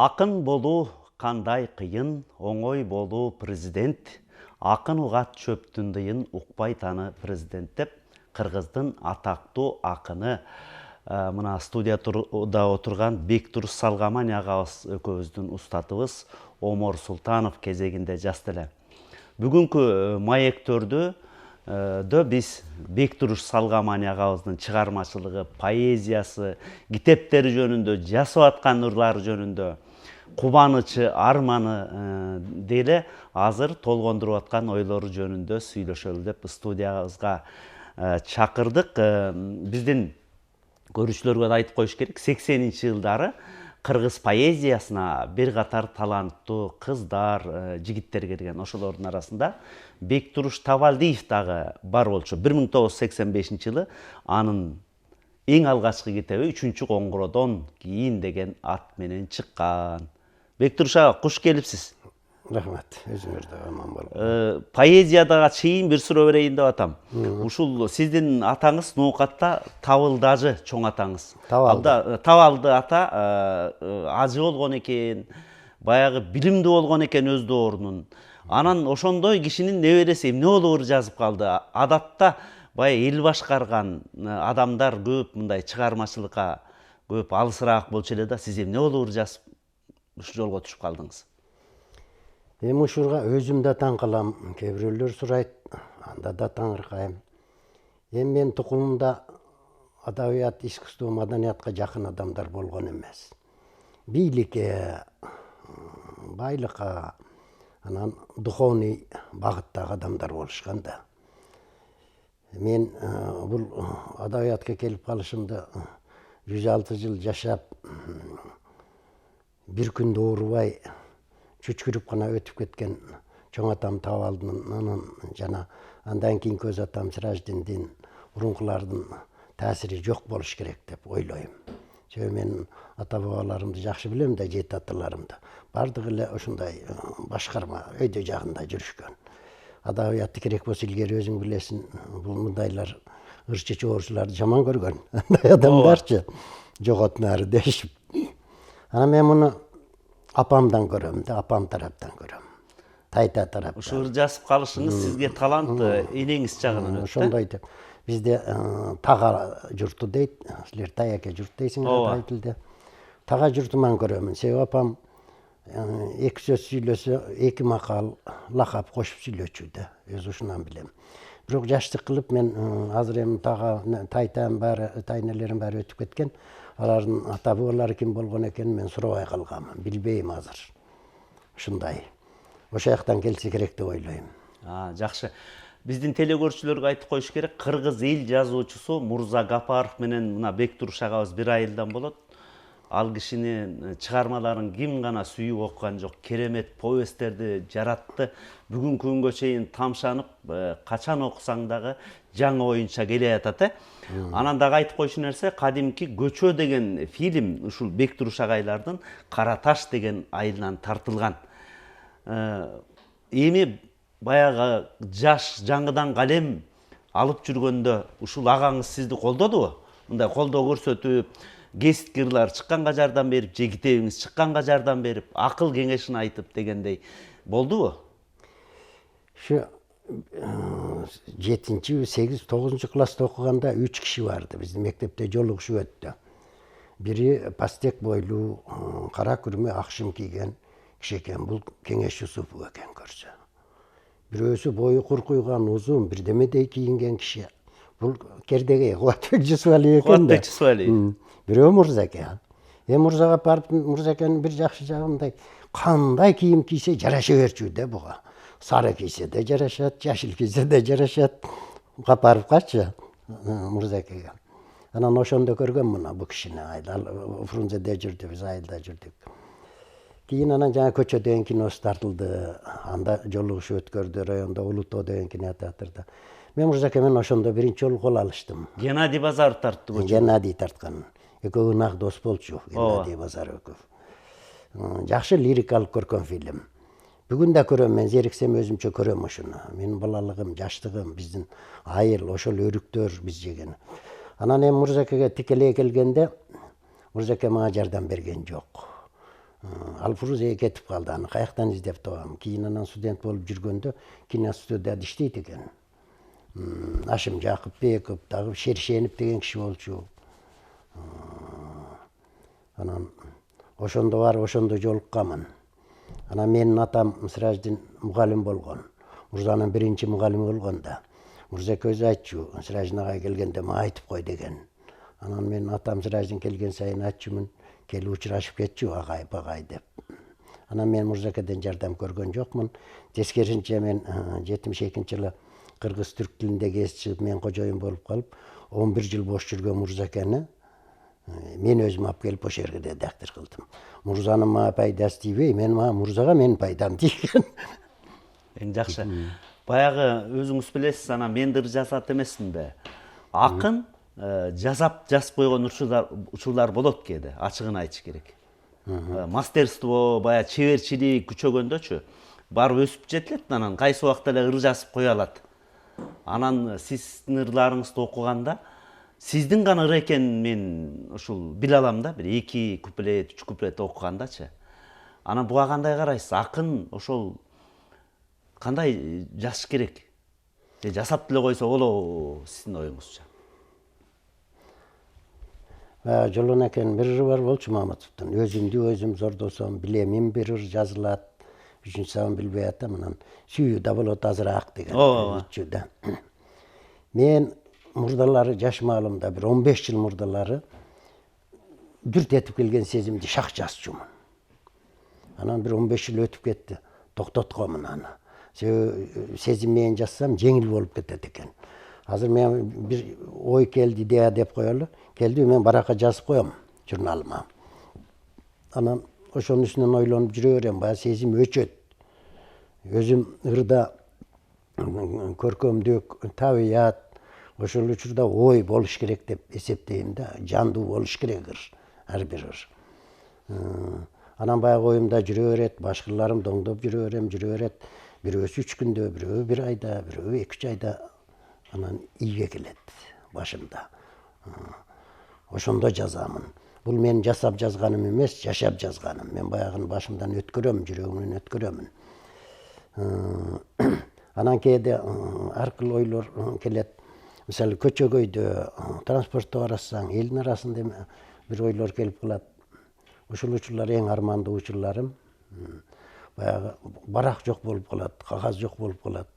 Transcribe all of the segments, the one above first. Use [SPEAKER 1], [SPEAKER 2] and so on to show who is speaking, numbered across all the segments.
[SPEAKER 1] Акын болуу кандай кыйын, оңой болуу президент. Акын угат чөптүн дыйын, укпай таны президент деп Кыргыздын атактуу акыны мына студияда отурган Бектуруш Салгаман агабыз экөөбүздүн устатыбыз Омор Султанов кезегинде жазды эле. Бүгүнкү маектөрдө биз Бектуруш Салгаман агабыздын чыгармачылыгы, поэзиясы, китептери жөнүндө, жасап аткан ырлары жөнүндө, кубанычы, арманы деле азыр толгондуруп аткан ойлору жөнүндө сүйлөшөлү деп студиябызга чакырдык. Биздин көрүүчүлөргө да айтып коюш керек, 80-жылдары кыргыз поэзиясына бир катар таланттуу кыздар, жигиттер келген. Ошолордун арасында Бектуруш Табалдиев дагы бар болчу. 1985-жылы анын эң алгачкы китеби «Үчүнчү коңгуродон кийин» деген ат менен чыккан. Бектуруш ага, куш келипсиз.
[SPEAKER 2] Рахмат, өзүңөр да аман болуңуз.
[SPEAKER 1] Поэзияга чейин бир суроо берейин деп атам. Ушул сиздин атаңыз ноокатта Табылдажы, чоң атаңыз. Табалды ата ажы болгон экен, баягы билимдүү болгон экен өз доорунун. Анан ошондой кишинин небереси эмне болуп жазып калды? Адатта баягы эл башкарган адамдар көп мындай чыгармачылыкка көп алысыраак болчу эле да, сиз эмне болуп жазып ушул жолго түшүп калдыңыз?
[SPEAKER 2] Эми ушурга өзүм да таң калам, кээ бирөөлөр сурайт, анда да таңыркайм. Эми мен тукумумда адабият, искусство, маданиятка жакын адамдар болгон эмес. Бийликке, байлыкка, анан духовный багыттагы адамдар болушкан да. Мен бул адабиятка келип калышымды 106 жыл жашап, бир күндө оорубай чүчкүрүп гана өтүп кеткен чоң атам Табалдынын жана андан кийин көз атам Сираждиндин, мурункулардын таасири жок болуш керек деп ойлойм. Себеби мен ата бабаларымды жакшы билем да, жети аталарымды. Бардыгы эле ушундай башкарма өйдө жагында жүрүшкөн. Адабиятты керек болсо илгери өзүң билесиң, бул мындайлар ырчы чоорчуларды жаман көргөн. Андай адамдарчы жоготнары дешип. Анан мен муну апамдан көрөм да, апам тараптан көрөм. Тайта тараптан.
[SPEAKER 1] Ушул жазып калышыңыз сизге талант энеңиз жагынан өттү.
[SPEAKER 2] Ошондой деп. Бизде тага журту дейт, силер таяке журт дейсиңер тай тилде. Тага журтуман көрөмүн. Себеби апам эки сөз сүйлөсө, эки макал, лакап кошуп сүйлөчү да. Өзү ушунан билем. Бирок жаштык кылып мен азыр эми тага тайтам баары, тайнелерим баары өтүп кеткен. Алардын ата бабалары ким болгон экенин мен сурабай калганмын, билбейм азыр. Ушундай. Ошол жактан келсе керек деп ойлойм.
[SPEAKER 1] Жакшы. Биздин телекөрүүчүлөргө айтып коюш керек, кыргыз эл жазуучусу Мурза Гапаров менен мына Бектуруш агабыз бир айылдан болот. Ал кишинин чыгармаларын ким гана сүйүп окуган жок. Керемет повесттерди жаратты. Бүгүнкү күнгө чейин тамшанып, качан окусаң дагы жаңы оюнча келе жатат. Анан дагы айтып коюш нерсе, кадимки Көчө деген фильм ушул Бектуруш агайлардын Кара таш деген айылынан тартылган. Эми баягы жаш жаңыдан калем алып жүргөндө ушул агаңыз сизди колдодубу? Мындай колдоо көрсөтүп, кесиптик ырлар чыкканга жардам берип, же китебиңиз чыкканга жардам берип, акыл кеңешин айтып дегендей болдубу?
[SPEAKER 2] Şu 7, 8, 9 класста окуганда 3 киши барды. Биздин мектепте жолугушуп өттү. Бири пастек бойлуу, кара күрмө, ак шим кийген киши экен. Бул Кеңеш Юсупов экен көрсө. Бирөөсү бою куркуйган, узун, бирдемедей кийинген киши. Бул Кердегей Кубатбек Жусупалиев экен да.
[SPEAKER 1] Кубатбек Жусупалиев.
[SPEAKER 2] Бирөө Мурзаке. Мурзага барып, Мурзакенин бир жакшы жагы мындай, кандай кийим кийсе жараша берчү да буга. Сары кийсе де жарашат, жашыл кийсе де жарашат. Гапаровгачы, Мурзакеге. Анан ошондо көргөм муну бу кишини. Фрунзеде жүрдү, биз айылда жүрдүк. Кийин анан жаңа Көчө деген киносу тартылды. Анда жолугушуп өткөрдү, райондо Улутоо деген кинотеатрда. Мен Мурзаке менен ошондо биринчи жолу кол алыштым.
[SPEAKER 1] Геннадий Базаров тартты Көчө.
[SPEAKER 2] Геннадий тарткан. Экөө ынак дос болчу, Геннадий Базаров экөө. Жакшы лирикалык көркөм фильм. Бүгүн да көрөм, мен зериксем өзүмчө көрөм ошону. Менин балалыгым, жаштыгым, биздин айыл, ошол өрүктөр биз жеген. Анан эми Мурзакеге тикелей келгенде, Мурзаке мага жардам берген жок. Ал Фурузеге кетип калды. Аны каяктан издеп табам? Кийин анан студент болуп жүргөндө киностудияда иштейт экен. Ашим Жакыпбеков, дагы Шершенов деген киши болчу. Анан ошондо барып ошондо жолукканмын. Анан менин атам Сираздин мугалим болгон. Мурзанын биринчи мугалими болгон да. Мурзеке өзү айтчу, Сираздин агай келгенде мага айтып кой деген. Анан менин атам Сираздин келген сайын айтчумун, келип учурашып кетчү агай багай деп. Анан мен Мурзакеден жардам көргөн жокмун. Тескерисинче мен 72-жылы кыргыз түрк тилинде кесип мен кожоюн болуп калып, 11 жыл бош жүргөн Мурзакени мен өзүм алып келип ошол жерге редактор кылдым. Мурзанын мага пайдасы тийбей, Мурзага менин пайдам тийген.
[SPEAKER 1] Эң жакшы. Баягы өзүңүз билесиз, анан мен дыр жазат эмесминби? Акын жазап койгон учурлар болот кээде, ачыгын айтыш керек. Мастерство, баягы чеберчилик күчөгөндөчү барып өсүп жетилет, анан кайсы убакта эле ыр жазып кое алат. Анан сиздин ырларыңызды окуганда сиздин гана ыр экенин мен ушул биле алам да, бир 2 куплет, 3 куплет окугандачы. Анан буга кандай карайсыз? Акын ошол кандай жазыш керек? Же жасап деле койсо болобу сиздин оюңузча?
[SPEAKER 2] Жолон экен бир ыры бар болчу Маматовдун. Өзүмдү өзүм зордосом, билемин бир ыр жазылат. 3-сабын билбей атам, анан сүйүү да болот азыраак деген. Да. Мен мурдалары жаш маалымда бир 15 жыл мурдалары дүрт этип келген сезимди шак жазчумун. Анан бир 15 жыл өтүп кетти. Токтотконмун аны. Сезим менен жазсам жеңил болуп кетет экен. Азыр мен бир ой келди, идея деп коелу. Келди, мен баракка жазып коем журналыма. Анан ошонун үстүнөн ойлонуп жүрө берем, баягы сезим өчөт. Өзүм ырда көркөмдүк, табият, ошол учурда ой болуш керек деп эсептейм да, жандуу болуш керек ар бир ыр. Анан баягы оюмда жүрө берет, башкырларым доңдоп жүрө берет. Бирөөсү 3 күндө, бирөө 1 айда, бирөө 2-3 айда анан ийге келет башымда. Ошондо жазамын. Бул мен жасап жазганым эмес, жашап жазганым. Мен баягыны башымдан өткөрөм, жүрөгүмдөн өткөрөмүн. Анан кээде ар кыл ойлор келет. Мисалы көчөгөйдө, транспортто барасаң, элдин арасында бир ойлор келип калат. Ушул учурлар эң армандуу учурларым. Баягы барак жок болуп калат, кагаз жок болуп калат.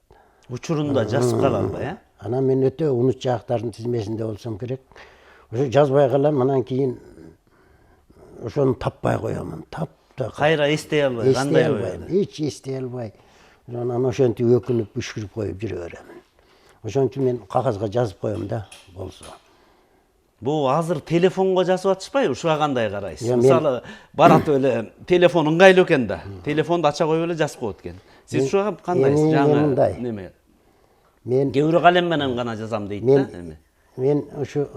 [SPEAKER 1] Учурунда жазып кала албай,
[SPEAKER 2] Анан мен өтө унут жактардын тизмесинде болсом керек. Ошо жазбай калам, анан кийин ошону таппай коемун.
[SPEAKER 1] Кайра эстей албай, кандай ой?
[SPEAKER 2] Эч эстей албай. Анан ошентип өкүнүп, үшкүрүп коюп жүрө беремин. Ошон үчүн мен кагазга жазып коем да, болсо.
[SPEAKER 1] Бул азыр телефонго жазып атышпайбы? Ушуга кандай карайсыз? Мисалы, барат эле телефон ыңгайлуу экен да. Телефонду ача коюп эле жазып коет экен. Сиз ушуга кандайсыз? Жаңы неме?
[SPEAKER 2] Мен
[SPEAKER 1] кээ бирөө калем менен гана жазам дейт да.
[SPEAKER 2] Мен ушу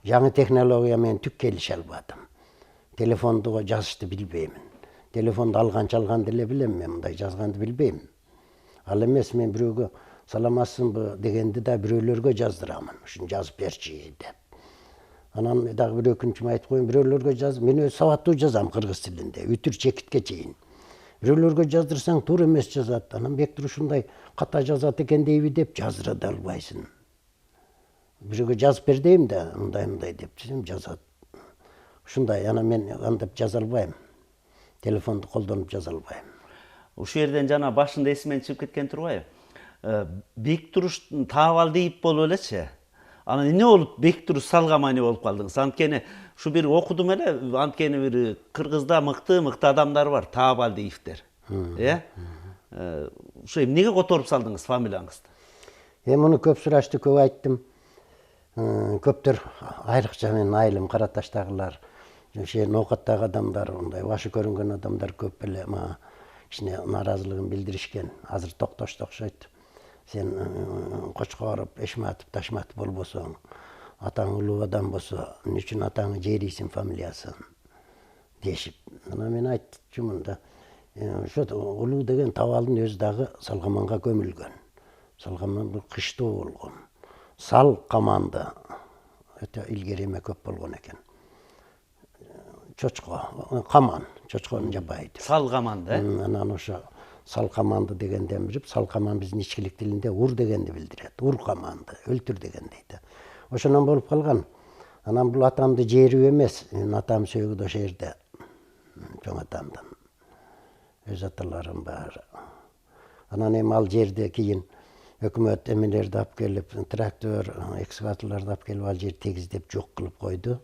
[SPEAKER 2] жаңы технология менен түк келише албадым. Телефонду жазышты билбеймин. Телефонду алган чалганды эле билем, мен мындай жазганды билбейм. Ал эмес мен бирөөгө саламатсыңбы дегенди да бирөөлөргө жаздырамын. Ушуну жазып берчи деп. Анан дагы бир өкүнчүм айтып коеюн, бирөөлөргө мен өзү сабаттуу жазам кыргыз тилинде, үтүр чекитке чейин. Бирөөлөргө жаздырсаң туура эмес жазат. Анан бектир ушундай ката жазат экен дейби деп жаздыра да албайсың. Бирөөгө жазып бер дейм да, мындай деп жазат. Ушундай, анан мен антип жаза албайм. Телефонду колдонуп жаза албайм.
[SPEAKER 1] Ушул жерден жана башында эсимен чыгып кеткен турбайбы? Бектуруш Таабалдиев болуп элечи. Анан эмне болуп Бектуруш Салгамани болуп калдыңыз? Анткени ушу бир окудум эле, анткени бир Кыргызда мыкты адамдар бар, Таабалдиевдер. Ушу эмнеге которуп салдыңыз фамилияңызды?
[SPEAKER 2] Муну көп сурашты, көп айттым. Көптөр, айрыкча менин айылым Караташтагылар, ошо Ноокаттагы адамдар, мындай башы көрүнгөн адамдар көп эле мага кичине нааразылыгын билдиришкен. Азыр токтошто окшойт. Сен Кочкоров, Эшматов, Ташматов болбосоң, атаң улуу адам болсо, эмне үчүн атаңы жээрийсиң фамилиясын дешип. Анан мен айтчумун да, ошо улуу деген Табалдын өзү дагы Салгаманга көмүлгөн. Салгаман бул кыштоо болгон. Сал команда өтө илгери эме көп болгон экен. Чочко, Каман, чочконун жапайы деп.
[SPEAKER 1] Салгаманды.
[SPEAKER 2] Анан ошо салкаманды дегенден бирип, салкаман биздин ичкилик тилинде ур дегенди билдирет. Ур каманды, өлтүр деген дейт. Ошондон болуп калган. Анан бул атамды жерип эмес, атам сөөгүдө ошо жерде. Чоң атамдын өз аталарым бар. Анан эми ал жерде кийин өкмөт эмелерди алып келип, трактор, экскаваторлорду алып келип ал жерди тегиздеп жок кылып койду.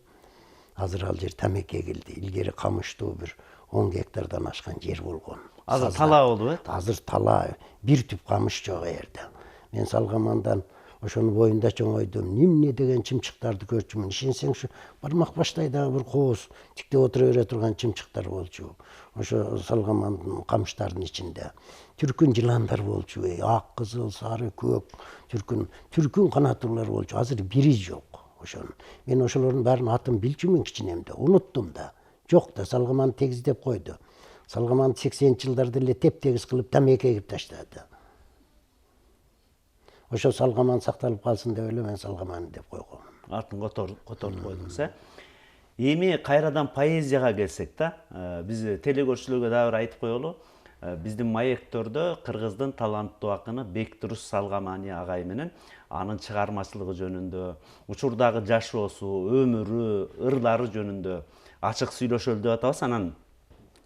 [SPEAKER 2] Азыр ал жер тамеки эгилди. Илгери камыштуу бир 10 гектардан ашкан жер болгон.
[SPEAKER 1] Азыр тала болду,
[SPEAKER 2] Азыр тала, бир түп камыш жок жерде. Мен Салгамандан ошонун боюнда чоңойдум. Нимне деген чымчыктарды көрчүмүн. Ишенсең ушу бармак баштайдагы бир кооз тикте отура бере турган чымчыктар болчу. Ошо Салгамандын камыштардын ичинде. Түркүн жыландар болчу. Ак, кызыл, сары, көк, түркүн канаттуулар болчу. Азыр бири жок. Ошон. Мен ошолордун баарын атын билчүмүн кичинемде. Унуттум да. Жок да, Салгаманды тегиздеп койду. Салгаманды 80-жылдарда эле теп-тегиз кылып тамеки эгип таштады. Ошо Салгаман сакталып калсын деп эле мен Салгаман деп койгом.
[SPEAKER 1] Атын которуп койдуңуз, Эми кайрадан поэзияга келсек да, биз телекөрүүчүлөргө дагы бир айтып коелу. Биздин маектörдө кыргыздын таланттуу акыны Бектуруш Салгамани агай менен анын чыгармачылыгы жөнүндө, учурдагы жашоосу, өмүрү, ырлары жөнүндө ачык сүйлөшөлү деп атабыз. Анан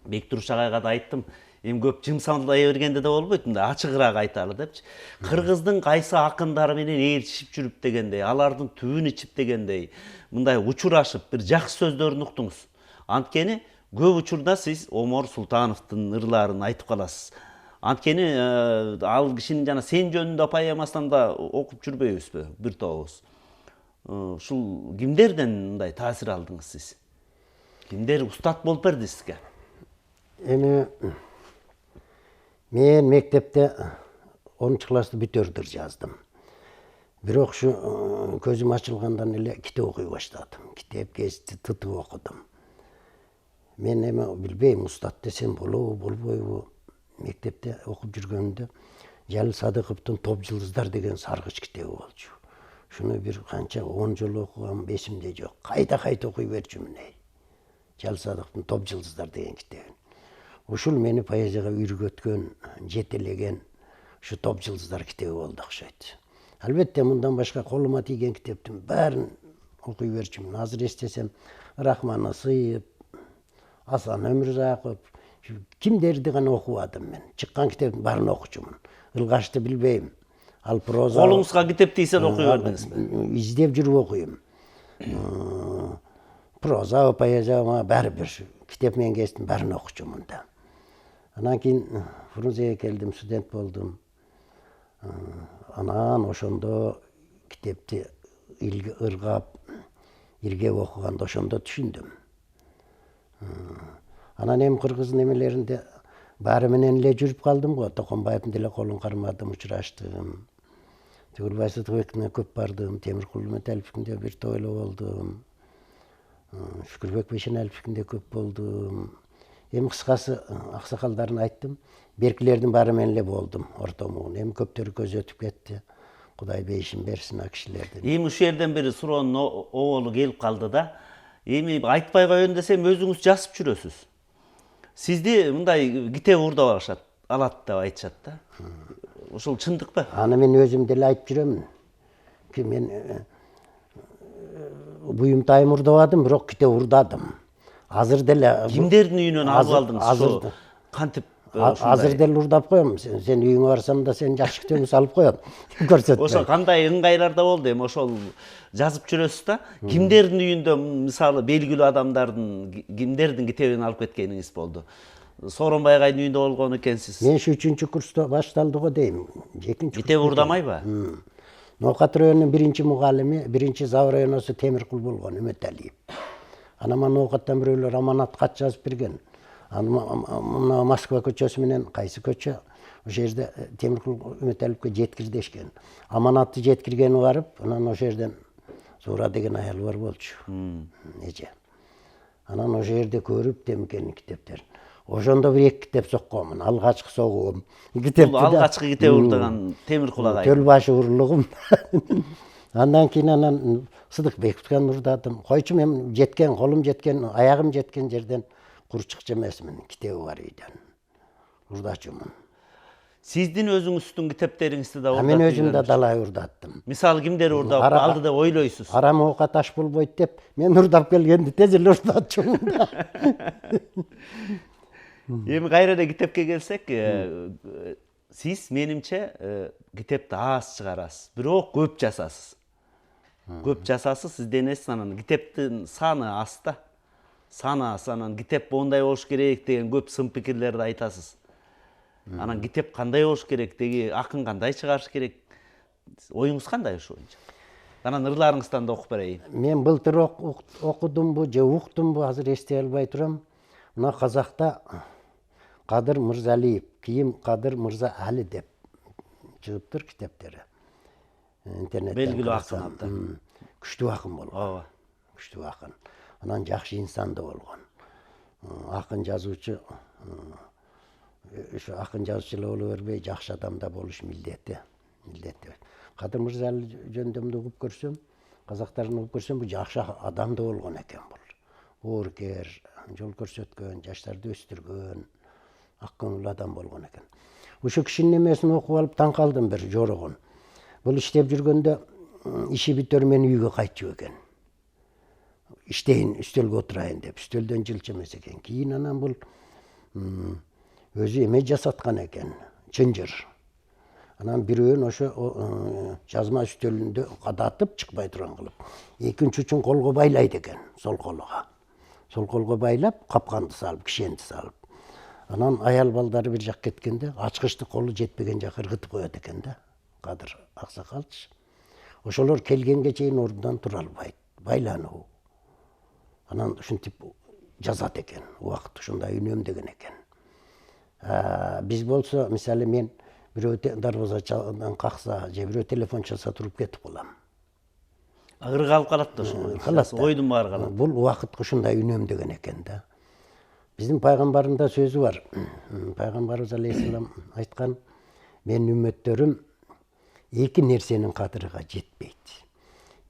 [SPEAKER 1] Бектуруш агайга да айттым, эми көп жымсалдай бергенде да болбойт, мындай ачыгыраак айталы депчи. Кыргыздын кайсы акындары менен ээрчишип жүрүп дегендей, алардын түбүн ичип дегендей, мындай учурашып бир жакшы сөздөрүн уктуңуз. Анткени көп учурда сиз Омор Султановдун ырларын айтып каласыз. Анткени ал кишинин жана сен жөнүндө поэмасынан да окуп жүрбөйбүзбү бир тобубуз. Ушул кимдерден мындай таасир алдыңыз сиз? Кимдер устат болуп берди сизге?
[SPEAKER 2] Эми мен мектепте 10 классты бүтөрдөр жаздым. Бирок ушу көзүм ачылгандан эле китеп окуй баштадым. Китеп, гезитти тытып окудум. Мен эми билбейм, устат десем болобу, болбойбу. Мектепте окуп жүргөндө Жалил Садыковдун Топ жылдыздар деген саргыч китеби болчу. Шуну бир канча 10 жолу окугам, эсимде жок. Кайта окуй берчүмүн. Жалил Садыковдун Топ жылдыздар деген китебин. Ушул мени поэзияга үйрөткөн, жетелеген ушу Топ жылдыздар китеби болду окшойт. Албетте мындан башка колума тийген китептин баарын окуй берчүмүн. Азыр эстесем Рахман Ысыев, Асан Өмүрзаков, кимдерди гана окубадым мен. Чыккан китептин баарын окучумун. Ылгашты билбейм. Ал проза.
[SPEAKER 1] Колуңузга китеп тийсе окуй бердиңизби?
[SPEAKER 2] Издеп жүрүп окуйм. Проза, поэзия баары бир китеп менен кездин баарын окучумун да. Анан кийин Фрунзеге келдим, студент болдум. Анан ошондо китепти ыргап, иргеп окуганда ошондо түшүндүм. Анан эми кыргыздын эмелеринде баары менен эле жүрүп калдым го. Токонбаевдин деле колун кармадым, учураштым. Төгүрбай Сыдыкбековдуна көп бардым. Темиркул Үмөталиевдикинде бир топ эле болдум. Шүкүрбек Бейшеналиевдикинде көп болдум. Эми кыскасы аксакалдарын айттым. Беркилердин баары менен эле болдум, ортомун. Эми көптөрү көз өтүп кетти. Кудай бейишин берсин а кишилердин.
[SPEAKER 1] Эми ушул жерден бир суроонун оболу келип калды да. Эми айтпай коеюн десем өзүңүз жазып жүрөсүз. Сизди мындай китеп уурдап алат деп айтышат да. Ушул чындыкпы?
[SPEAKER 2] Аны мен өзүм деле айтып жүрөмүн. Мен буюмтайым уурдабадым, бирок китеп уурдадым. Азыр деле
[SPEAKER 1] кимдердин үйүнөн алып алдыңыз? Кантип?
[SPEAKER 2] Азыр деле уурдап коем. Сен үйүңө барсам да сен жакшы китебиңди салып коем. Көрсөтпөй.
[SPEAKER 1] Ошо кандай ыңгайларда болду? Эми ошол жазып жүрөсүз да. Кимдердин үйүндө, мисалы, белгилүү адамдардын, кимдердин китебин алып кеткениңиз болду? Сооронбай агайдын үйүндө болгон экенсиз.
[SPEAKER 2] Мен 3-чү курста башталды го дейм. 2-чү
[SPEAKER 1] китеп уурдамайбы?
[SPEAKER 2] Ноокат районунун 1-чи мугалими, 1-чи Зав районосу Темиркул болгон Үмөталиев. Анан Ноокаттан бирөөлөр аманат кат жазып берген. Мына Москва көчөсү менен кайсы көчө? Ошол жерде Темиркул Үмөталиевке жеткир дешкен. Аманатты жеткиргени барып, анан ошол жерден Зура деген аял бар болчу. Эже. Анан ошол жерде көрүп Темиркенин китептерин. Ошондо бир 2 китеп сокконмун. Алгачкы согуум.
[SPEAKER 1] Бул алгачкы китеп уурдаган Темиркул агай.
[SPEAKER 2] Төлбашы урлугум. Андан кийин Сыдыкбековдун уурдадым. Койчу мен жеткен, колум жеткен, аягым жеткен жерден құр чыкчы эмесмин, китеби бар үйдөн. Урдачумун.
[SPEAKER 1] Сиздин өзүңүздүн китептериңизди да
[SPEAKER 2] Мен
[SPEAKER 1] урдатып
[SPEAKER 2] өзүм да
[SPEAKER 1] жүргөнсүз.
[SPEAKER 2] далай урдаттым.
[SPEAKER 1] Мисалы кимдер урдап алды деп ойлойсуз?
[SPEAKER 2] Арам ока таш болбойт деп, мен урдап келгенди тез эле урдатчумун да.
[SPEAKER 1] Эми кайра эле китепке келсек, сиз менимче китепти аз чыгарасыз, бирок көп жасасыз. Көп жасасыз, сиз денесиз, анан китептин саны аз да. Саны аз, анан китеп моундай болуш керек деген көп сын пикирлерди айтасыз. Анан китеп кандай болуш керек, деги акын кандай чыгарыш керек? Оюңуз кандай ошо боюнча? Анан ырларыңыздан да окуп берейин.
[SPEAKER 2] Мен былтыр окудумбу же уктумбу, азыр эстей албай турам. Мына Казакта Кадыр Мырзалиев, кийин Кадыр Мырза Али деп чыгыптыр китептери. Интернеттен
[SPEAKER 1] Белгилүү акын атты.
[SPEAKER 2] Күчтүү акын болгон.
[SPEAKER 1] Ооба.
[SPEAKER 2] Күчтүү акын. Анан жакшы инсан да болгон. Акын жазуучу, ошо акын жазуучу эле боло бербей, жакшы адам да болуш милдети. Кадыр Мырза Али жөнүндө угуп көрсөм, казактарын угуп көрсөм, бул жакшы адам да болгон экен бул. Оорукер, жол көрсөткөн, жаштарды өстүргөн, ак көңүл адам болгон экен. Ошо кишинин эмесин окуп алып таң калдым бир жорогун. Бул иштеп жүргөндө иши бүтөр менен үйгө кайтчу экен. Иштейин, үстөлгө отурайын деп, үстөлдөн жылчу эмес экен. Кийин анан бул өзү эме жасаткан экен, чынжыр. Анан бирөөнү ошо жазма үстөлүндө кадатып чыкпай турган кылып, экинчи учун колго байлайт экен, сол колго. Сол колго байлап, капканды салып, кишенди салып. Анан аял балдары бир жак кеткенде, ачкычты колу жетпеген жака ыргытып коет экен да. Кадыр аксакалчы. Ошолор келгенге чейин ордунан тура албайт, байлануу. Анан ушинтип жазат экен, убакыт ушундай үнөмдөгөн экен. Биз болсо, мисалы мен бирөө дарбазадан какса, же бирөө телефон чалса туруп кетип калам.
[SPEAKER 1] Ырга алып калат да ошо. Ойдун баары калат.
[SPEAKER 2] Бул убакытка ушундай үнөмдөгөн экен да. Биздин пайгамбарында сөзү бар. Пайгамбарыбыз алейхиссалам айткан, менин үммөттөрүм эки нерсенин кадырыга жетпейт.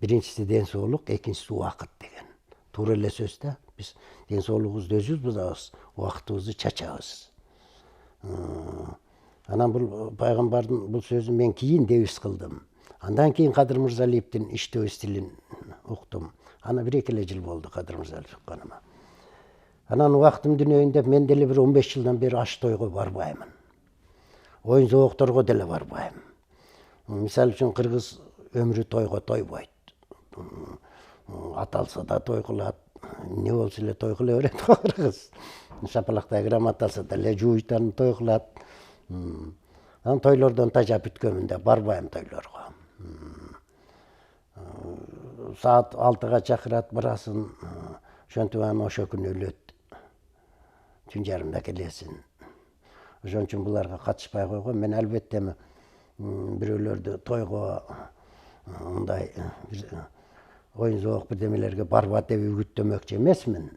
[SPEAKER 2] Биринчиси ден соолук, экинчиси убакыт деген. Туура эле сөз да. Биз ден соолугубузду өзүбүз бузабыз, убакытыбызды чачабыз. Анан бул пайгамбардын бул сөзүн мен кийин дебис кылдым. Андан кийин Кадыр Мырзалиевдин иштөө стилин уктум. Аны 1-2 жыл болду Кадыр Мырзалиев укканыма. Анан убактым дүнөйүн деп мен деле бир 15 жылдан бери аш тойго барбаймын. Оюн зоокторго деле барбайм. Мисалы үчүн кыргыз өмүрү тойго тойбойт. Аталса да той кылат, не болсо эле той кыла берет кыргыз. Шапалактай грамм аталса деле жуучтан той кылат. Анан тойлордон тажап бүткөмүн деп барбайм тойлорго. Саат 6-га чакырат, барасың, ошентип анан ошо күнү өлөт. Түн жарымда келесин. Ошон үчүн буларга катышпай койгом. Мен албетте бирөөлөрдү тойго мындай оюн зоок бирдемелерге барба деп үгүттөмөкчү эмесмин.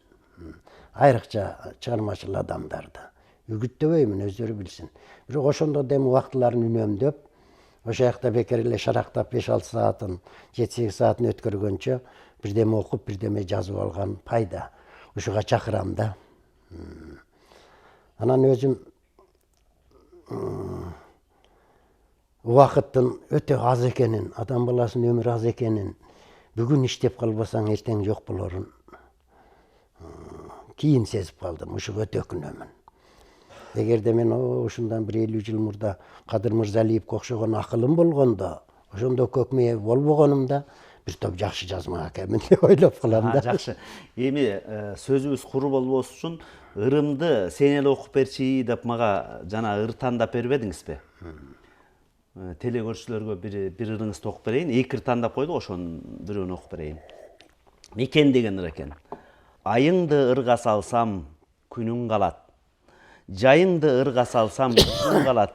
[SPEAKER 2] Айрыкча чыгармачыл адамдарды үгүттөбөймүн, өздөрү билсин. Бирок ошондо дем убактыларын үнөмдөп, ошо жакта бекер эле шарактап 5-6 саатын, 7-8 саатын өткөргөнчө бирдеме окуп, бирдеме жазып алган пайда. Ушуга чакырам да. Анан өзүм убакыттын өтө аз экенин, адам баласынын өмүрү аз экенин, бүгүн иштеп калбасаң эртең жок болорун кийин сезип калдым. Ушуга өтө өкүнөмүн. Эгерде мен ушундан 1-50 жыл мурда Кадыр Мырзалиевге окшогон акылым болгондо, ошондо көкмээ болбогонумда бир топ жакшы жазмак экенмин деп ойлоп калам да.
[SPEAKER 1] Жакшы. Эми сөзүбүз куру болбош үчүн ырымды сен эле окуп берчи деп мага жана ыр тандап бербедиңизби? Теле көрүүчүлөргө бир ырыңызды окуп берейин. 2 ыр тандап койдук, ошонун бирөөнү окуп берейин. Мекен деген ыр экен. Айыңды ырга салсам, күнүң калат. Жайыңды ырга салсам, күнүң калат.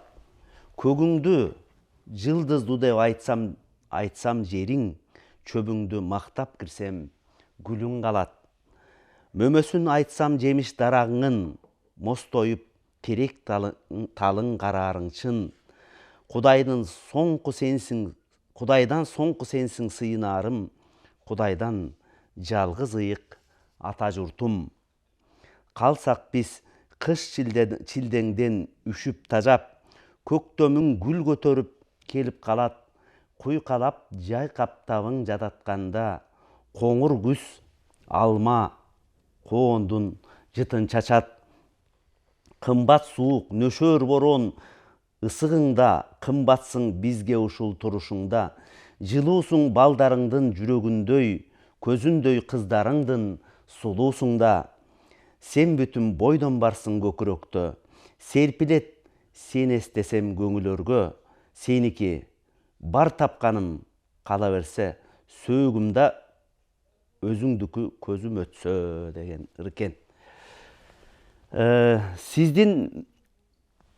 [SPEAKER 1] Көгүңдү жылдызду деп айтсам жериң, чөбүңдү мактап кирсем, гүлүң калат. Мөмөсүн айтсам жемиш дарагыңын, мостоюп терек талың карарың чын. Кудайдан соңку сенсиң сыйынарым, Кудайдан жалгыз ыйык ата журтум. Қалсақ біз қыш чилдеңден үшіп тажап, көктөмүң гүл көтөрүп келіп қалат, құйқалап жай қаптабың жадатқанда, қоңыр күз алма қоондун жытын чачат. Қымбат суық нөшөр борон ысығыңда, қымбатсың бізге ушул турушуңда, жылуусуң балдарыңдын жүрөгүндөй, көзүндөй кыздарыңдын сулуусуңда. Сен бүтүн бойдон барсың көкүрөктө, серпилет сен эстесем көңүлөргө, сеники бар тапканым кала берсе, сөөгүмда өзүңдүкү көзүм өтсө деген ыркен. Сиздин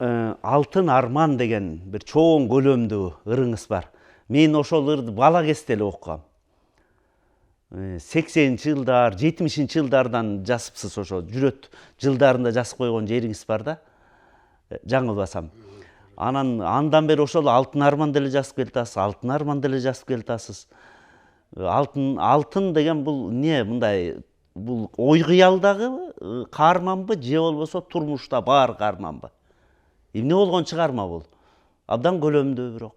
[SPEAKER 1] алтын арман деген бир чоң көлөмдүү ырыңыз бар. Мен ошол ырды бала кезде эле окугам. 80-ci жылдар, 70-ci жылдардан жазыпсыз, ошо жүрөт жылдарында жазып койгон жериңиз бар да, жаңылбасам. Андан бери ошол алтын арман деле жазып келатасыз, алтын арман деле жазып келатасыз. Алтын деген бул не, мындай, бул ой кыялдагы каарманбы, же болбосо турмушта бар каарманбы? Эмне болгон чыгарма бул? Абдан көлөмдүү бирок.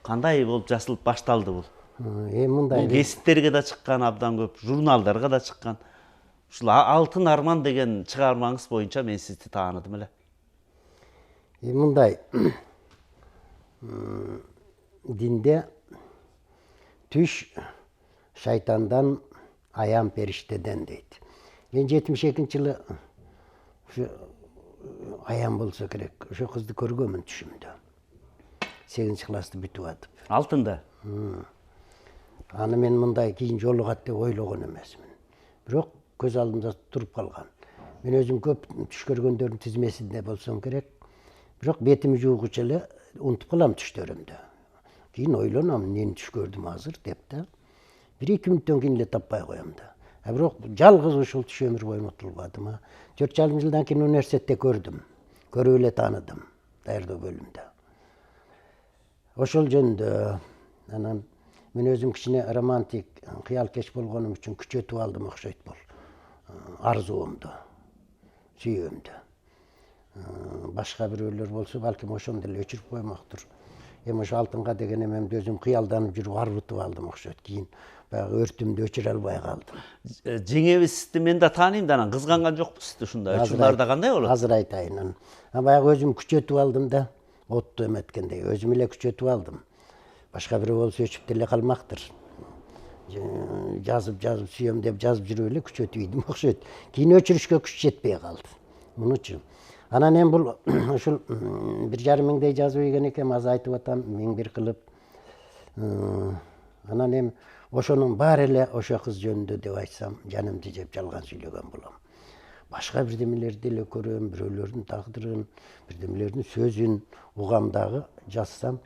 [SPEAKER 1] Кандай болуп жасалып башталды бул? Бул гезиттерге да чыккан абдан көп, журналдарга да чыккан. Ушул алтын арман деген чыгармаңыз боюнча мен сизди тааныдым эле.
[SPEAKER 2] Мындай, динде түш шайтандан, аян периштеден дейт. Мен 72-жылы аян болсо керек, ошо кызды көргөмүн түшүмдө. 8-ci классты бүтүп атып.
[SPEAKER 1] Алтында?
[SPEAKER 2] Аны мен мындай кийин жолугат деп ойлогон эмесмин. Бирок көз алдымда туруп калган. Мен өзүм көп түш көргөндөрдүн тизмесинде болсом керек. Бирок бетими жуугуча эле унутуп калам түштөрүмдү. Кийин ойлоном, эмне түш көрдүм азыр деп да. 1-2 мүнөттөн кийин эле таппай коем да. Бирок жалгыз ушул түш өмүр бою унутулбадым. 4,5 жылдан кийин университетте көрдүм. Көрүп эле тааныдым, даярдоо бөлүмүндө. Ошол жөндө анан мен өзүм кичине романтик, кыялкеч болгонум үчүн күчөтүп алдым окшойт бул арзуумду, сүйүүмдү. Башка бирөөлөр болсо балким ошону деле өчүрүп коймоктур. Эми ошо алтынга деген эмемди өзүм кыялданып жүрүп арбытып алдым окшойт. Кийин баягы өртүмдү өчүрө албай калдым.
[SPEAKER 1] Жеңебизди мен да тааныйм да, анан кызганган жокпуз сизди ушундай. Учурларда кандай болот?
[SPEAKER 2] Азыр айтайын. Баягы өзүм күчөтүп алдым да, отту эметкендей өзүм эле күчөтүп алдым. Башка бирөө болсо өчүп деле калмактыр. Жазып сүйөм деп жазып жүрүп эле күчөтүп ийдим окшойт. Кийин өчүрүшкө күч жетпей калды. Муну үчүн. Анан эми бул ушул 1,5 миңдей жазып ийген экем, аз айтып атам, 1001 кылып. Анан эми ошонун баары эле ошо кыз жөнүндө деп айтсам, жанымды жеп жалган сүйлөгөн болом. Башка бирдемелерди эле көрөм, бирөөлөрдүн тагдырын, бирдемелердин сөзүн угам дагы, жазсам,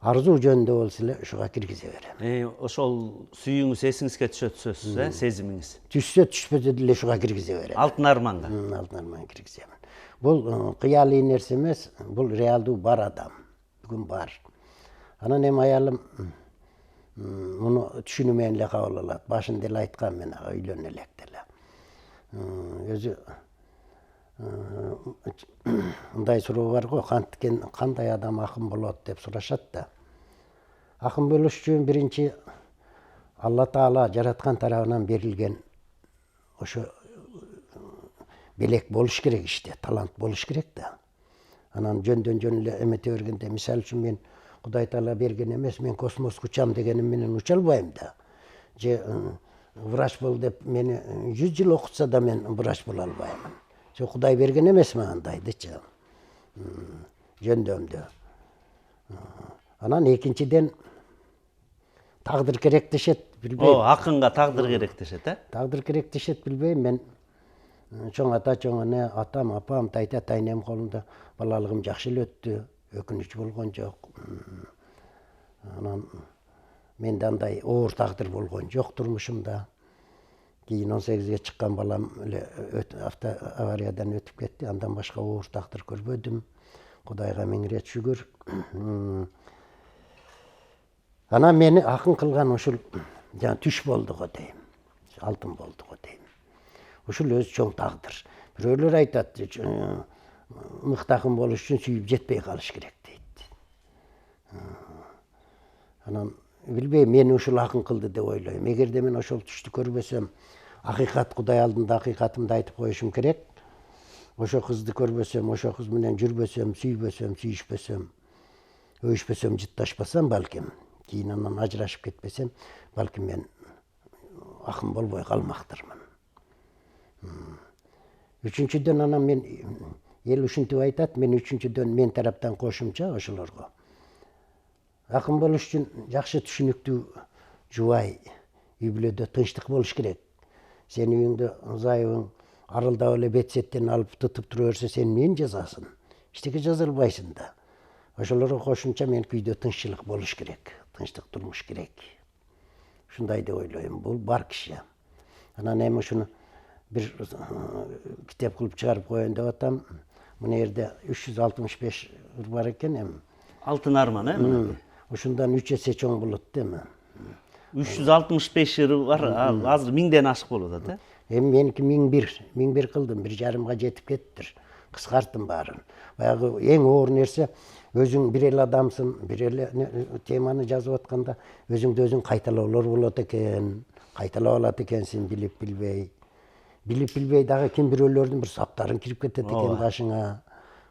[SPEAKER 2] арзуу жөнүндө болсо эле ушуга киргизе берем.
[SPEAKER 1] Ошол сүйүүңүз эсиңизге түшөт сөзсүз, сезимиңиз.
[SPEAKER 2] Түшсө түшпөсө деле ушуга киргизе берем.
[SPEAKER 1] Алтын арманга.
[SPEAKER 2] Алтын арманга киргиземин. Бул кыялый нерсе эмес, бул реалдуу бар адам. Бүгүн бар. Анан эми аялым муну түшүнүү менен эле кабыл алат. Башында эле айткам мен ага үйлөн элек деле. Өзү мындай суроо бар го, кандай адам акын болот деп сурашат да. Акын болуш үчүн биринчи Алла Таала жараткан тарабынан берилген ошо белек болуш керек иште, талант болуш керек да. Анан жөндөн жөн эле эмете бергенде, мисалы үчүн мен Кудай Таала берген эмес, мен космоско учам дегеним менен уча албайм да. Же врач бол деп мени 100 жыл окутса да мен врач боло албаймын. Кудай берген эмес андайдычы. Жөндөмдү. Анан экинчиден тагдыр керек дешет, билбейм.
[SPEAKER 1] Акынга тагдыр керек дешет,
[SPEAKER 2] Тагдыр керек дешет, билбейм. Мен чоң ата, чоң эне, атам, апам, тайта, тайнем колунда балалыгым жакшы эле өттү. Өкүнүч болгон жок. Анан менде андай оор тагдыр болгон жок турмушумда. Кийин 18-ге чыккан балам эле авариядан өтүп кетти. Андан башка оор тагдыр көрбөдүм. Кудайга 1000 рет шүгүр. Анан мени акын кылган ушул түш болду го дейм. Алтын болду го дейм. Ушул өзү чоң тагдыр. Бирөөлөр айтат, мыкты акын болуш үчүн сүйүп жетпей калыш керек дейт. Анан билбейм, мени ушул акын кылды деп ойлойм. Эгерде мен ошол түштү көрбөсөм, акыйкат Кудай алдында акыйкатымды айтып коюшум керек. Ошо кызды көрбөсөм, ошо кыз менен жүрбөсөм, сүйбөсөм, сүйүшпөсөм, өйүшпөсөм, жытташпасам балким, кийин анан ажырашып кетпесем, балким мен акын болбой калмактырмын. Үчүнчүдөн анан мен эл ушинтип айтат, мен үчүнчүдөн мен тараптан кошумча ошолорго. Акын болуш үчүн жакшы түшүнүктүү жубай, үй бүлөдө тынчтык болуш керек. Сенин үйүңдө зайыбың арылдап эле бет сеттен алып тытып тура берсе, сен эмнени жазасың? Эчтеке жаза албайсың да. Ошолорго кошумча мен үйдө тынччылык болуш керек, тынчтык турмуш керек. Ушундай деп ойлойм. Бул бар киши. Анан эми ушуну бир китеп кылып чыгарып коеюн деп атам. Мына жерде 365 бар экен эми.
[SPEAKER 1] Алтын арман,
[SPEAKER 2] Ушундан 3 эсе чоң болот да эми.
[SPEAKER 1] 365 ыры бар, азыр 1000ден ашык болуп атат,
[SPEAKER 2] Эми меники 1001 кылдым, 1,5 жетип кеттир. Кыскарттым баарын. Баягы эң оор нерсе, өзүң бир эле адамсың, бир эле теманы жазып атканда өзүңдү өзүң кайталоолор болот экен. Кайталап алат экенсиң билип билбей. Билип билбей дагы ким бирөөлөрдүн бир саптарын кирип кетет экен башыңа.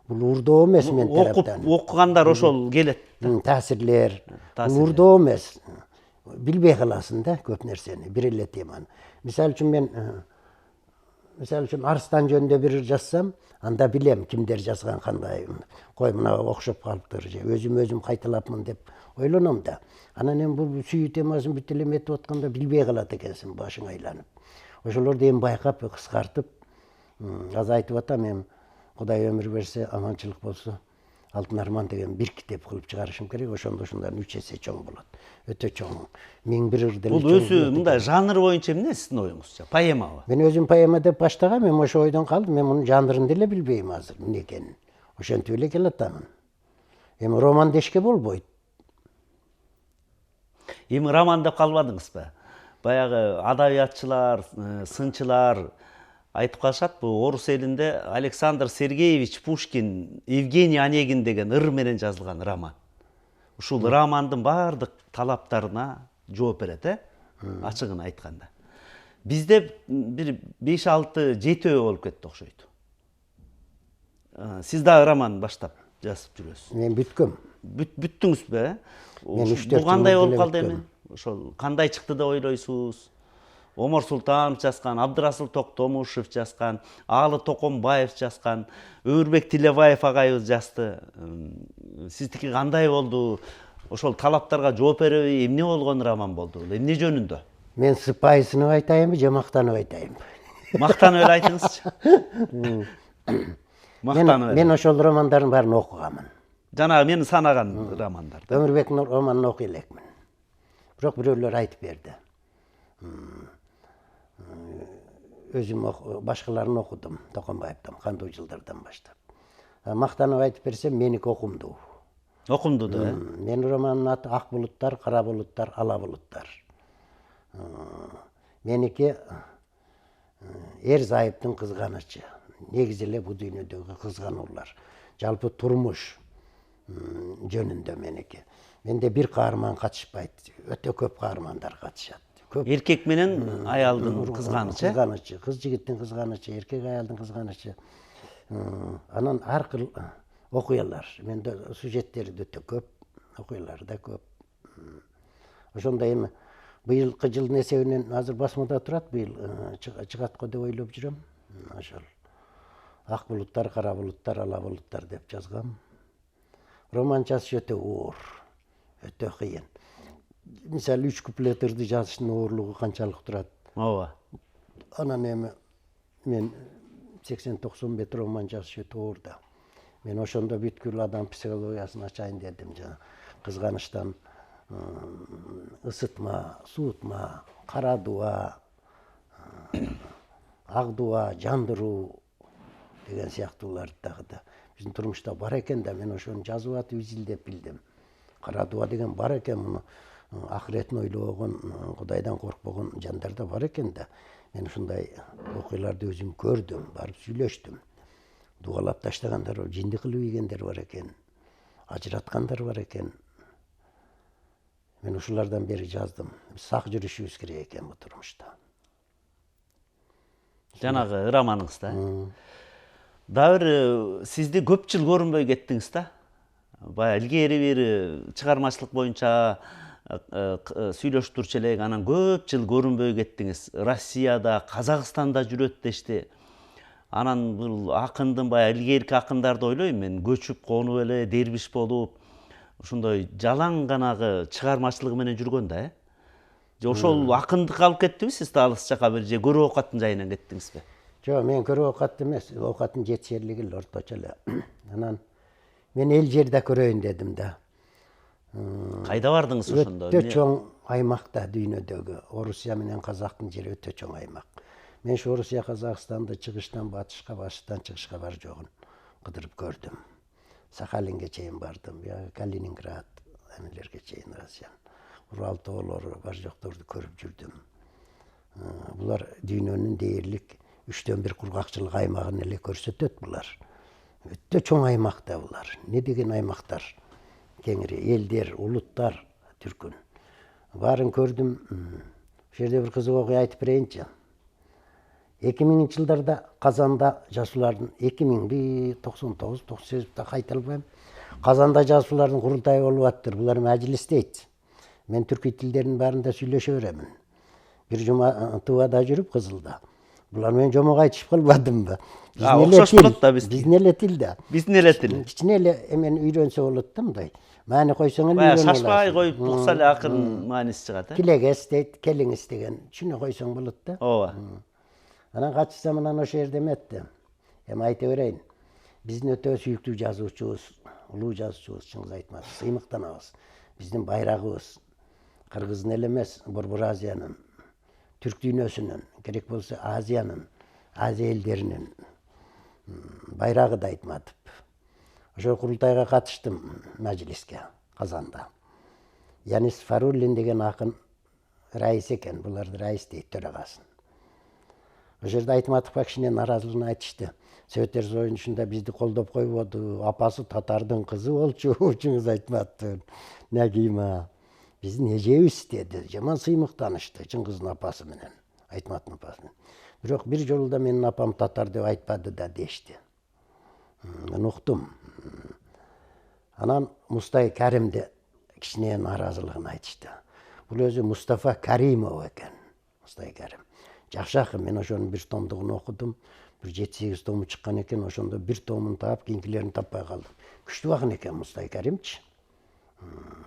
[SPEAKER 2] Бул урдоо эмес мен тараптан.
[SPEAKER 1] Окугандар ошол келет.
[SPEAKER 2] Таасирлер. Бул урдоо эмес. Билбей каласың да көп нерсени, бир эле теманы. Мисалы үчүн Арстан жөнүндө бир жазсам, анда билем кимдер жазган, кандай. Кой мына окшоп калыптыр же өзүм кайталапмын деп ойлоном да. Анан эми бул сүйүү темасын бүт эле эметип атканда билбей калат экенсиң, башың айланып. Ошолорду эми байкап, кыскартып, азайтып атам. Эми Кудай өмүр берсе, аманчылык болсо, Алтын арман деген бир китеп кылып чыгарышым керек. Ошондо ушундан 3 эсе чоң болот. Өтө чоң. 1001 ыр деле.
[SPEAKER 1] Бул өзү мындай жанр боюнча эмне сиздин оюңузча? Поэмабы?
[SPEAKER 2] Мен өзүм поэма деп баштагам, эми ошо ойдон калдым. Мен мунун жанрын деле билбейм азыр эмне экенин. Ошентип эле келатамын. Эми роман дешке болбойт.
[SPEAKER 1] Эми роман деп калбадыңызбы? Баягы адабиятчылар, сынчылар айтып калышат, бул орус элинде Александр Сергеевич Пушкин Евгений Онегин деген ыр менен жазылган роман. Ушул романдын баардык талаптарына жооп берет, ачыгын айтканда. Бизде бир 5-6-7 болуп кетти окшойт. Сиз дагы роман баштап жазып жүрөсүз.
[SPEAKER 2] Мен бүткөм.
[SPEAKER 1] Бүттүңүзбү?
[SPEAKER 2] Мен 3-4
[SPEAKER 1] Бул кандай болуп калды эми? Ошол кандай чыкты деп ойлойсуз? Омар Султанов жазган, Абдырасыл Токтомушев жазган, Аалы Токомбаев жазган, Өрбек Тилебаев агайыбыз жазды. Сиздики кандай болду? Ошол талаптарга жооп береби, эмне болгон роман болду? Эмне жөнүндө?
[SPEAKER 2] Мен сыпайысынып айтайынбы же мактанып айтайынбы?
[SPEAKER 1] Мактанып эле айтыңызчы. Мактанып эле.
[SPEAKER 2] Мен ошол романдардын баарын окуганмын.
[SPEAKER 1] Жанагы мен санаган романдарды.
[SPEAKER 2] Өмүрбектин романын окуй элекмин. Бирок бирөөлөр айтып берди. Өзүм башкаларын окудум, Токомбаевден, кандуу жылдардан баштап. Мактанып айтып берсем, меники окумдуу.
[SPEAKER 1] Окумду да.
[SPEAKER 2] Менин романымдын аты Ак булуттар, кара булуттар, ала булуттар. Меники эр зайыптын кызганычы. Негизи эле бул дүйнөдөгү кызгануулар. Жалпы турмуш жөнүндө меники. Менде бир каарман катышпайт. Өтө көп каармандар катышат.
[SPEAKER 1] Эркек менен аялдын кызганычы.
[SPEAKER 2] Кызганычы, кыз жигиттин кызганычы, эркек аялдын кызганычы. Анан ар кыл окуялар. Менде сюжеттери да өтө көп, окуялары да көп. Ошондой эми быйылкы жылдын эсебинен азыр басмада турат, быйыл чыгат го деп ойлоп жүрөм. Ошол Ак булуттар, кара булуттар, ала булуттар деп жазгам. Роман жазыш өтө оор, өтө кыйын. Мисалы 3 куплет ырды жазыштын оорлугу канчалык турат?
[SPEAKER 1] Ооба.
[SPEAKER 2] Анан эми мен 80-90 бет роман жазыш өтө оор да. Мен ошондо бүткүл адам психологиясын ачайын дедим. Жана кызганычтан ысытма, суутма, кара дуа, ак дуа, жандыруу деген сыяктуулар дагы да биздин турмушта бар экен да, мен ошону жазып атып изилдеп билдим. Кара дуа деген бар экен, муну ахиретін ойлобогон, Кудайдан коркпогон жандар да бар экен да. Мен ушундай окуяларды өзүм көрдүм, барып сүйлөштүм. Дугалап таштагандар бар, жинди кылып ийгендер бар экен, ажыраткандар бар экен. Мен ушулардан бери жаздым. Сак жүрүшүбүз керек экен бу турмушта.
[SPEAKER 1] Жанагы ыраманыңызда. Дагы бир сизди көп жыл көрүнбөй кеттиңиз да. Баягы илгери бери чыгармачылык боюнча сүйлөшүп турчу элек, анан көп жыл көрүнбөй кеттиңиз. Россияда, Казакстанда жүрөт дешти. Анан бул акындын баягы илгерки акындарды ойлойм мен, көчүп конуп эле дербиш болуп, ушундай жалаң ганагы чыгармачылыгы менен жүргөн да, же ошол акындыкка алып кеттиби сизди алыс жака бир же көрүү оокаттын жайынан кеттиңизби?
[SPEAKER 2] Жок, мен көрүү оокат эмес, оокаттын жетишерлиги эле орточо эле. Анан мен эл жерде көрөйүн дедим да.
[SPEAKER 1] Кайда бардыңыз ошондо?
[SPEAKER 2] Өтө чоң аймакта дүйнөдөгү Орусия менен Казактын жери өтө чоң аймак. Мен ушу Орусия, Казакстанды чыгыштан батышка, батыштан чыгышка бар жогун кыдырып көрдүм. Сахалинге чейин бардым, Калининград, эмелерге чейин Россия. Урал тоолору бар жокторду көрүп жүрдүм. Булар дүйнөнүн дээрлик 3/1 кургакчылык аймагын эле көрсөтөт булар. Өтө чоң аймакта булар. Не деген аймактар? Кеңири элдер, улуттар түркүн. Барын көрдүм. Ошол жерде бир кызык окуя айтып берейинчи. 2000-жылдарда Казанда жазуулардын 2099, 98 кайта албайм. Казанда жазуулардын курултайы болуп аттыр. Булар мажлис дейт. Мен түрк тилдеринин баарында сүйлөшө беремин. Бир жума Тывада жүрүп Кызылда. Булар менен жомок айтышып калбадымбы?
[SPEAKER 1] Окшош болот да биздин.
[SPEAKER 2] Биздин эле тил да.
[SPEAKER 1] Биздин эле тил.
[SPEAKER 2] Кичине эле эмени үйрөнсө болот да мындай. Маани койсоң эле
[SPEAKER 1] Баягы
[SPEAKER 2] үйрөнүп
[SPEAKER 1] шашпай коюп укса эле акырын мааниси чыгат,
[SPEAKER 2] Килегес дейт, келиңиз деген. Түшүнө койсоң болот да.
[SPEAKER 1] Ооба.
[SPEAKER 2] Анан качсам анан ошол жерде эметти. Эми айта берейин. Биздин өтө сүйүктүү жазуучубуз, улуу жазуучубуз Чыңгыз Айтматов сыймыктанабыз. Биздин байрагыбыз. Кыргыздын эле эмес, Борбор Азиянын, түрк дүйнөсүнүн, керек болсо Азиянын, Азия элдеринин байрагы да Айтматов. Ошол курултайга катыштым мажлиске Казанда. Янис Фаруллин деген акын раис экен, буларды раис дейт, төрагасын. Ошол жерде Айтматовго кичине наразылыгын айтышты. Советтер Союзунда бизди колдоп койбоду, апасы татардын кызы болчу, Чыңгыз Айтматов. Нагима. Биздин эжебиз деди. Жаман сыймыктанышты Чыңгыздын апасы менен, Айтматовдун апасы менен. Бирок бир жолу да менин апам татар деп айтпады да дешти. Мен уктум. Анан Мустай Каримди кичине наразылыгын айтышты. Бул өзү Мустафа Каримов экен. Мустай Карим. Жакшы акын, мен ошонун бир томдугун окудум. Бир 7-8 тому чыккан экен, ошондо бир томун таап, кийинкилерин таппай калдым. Күчтүү акын экен Мустай Каримчи.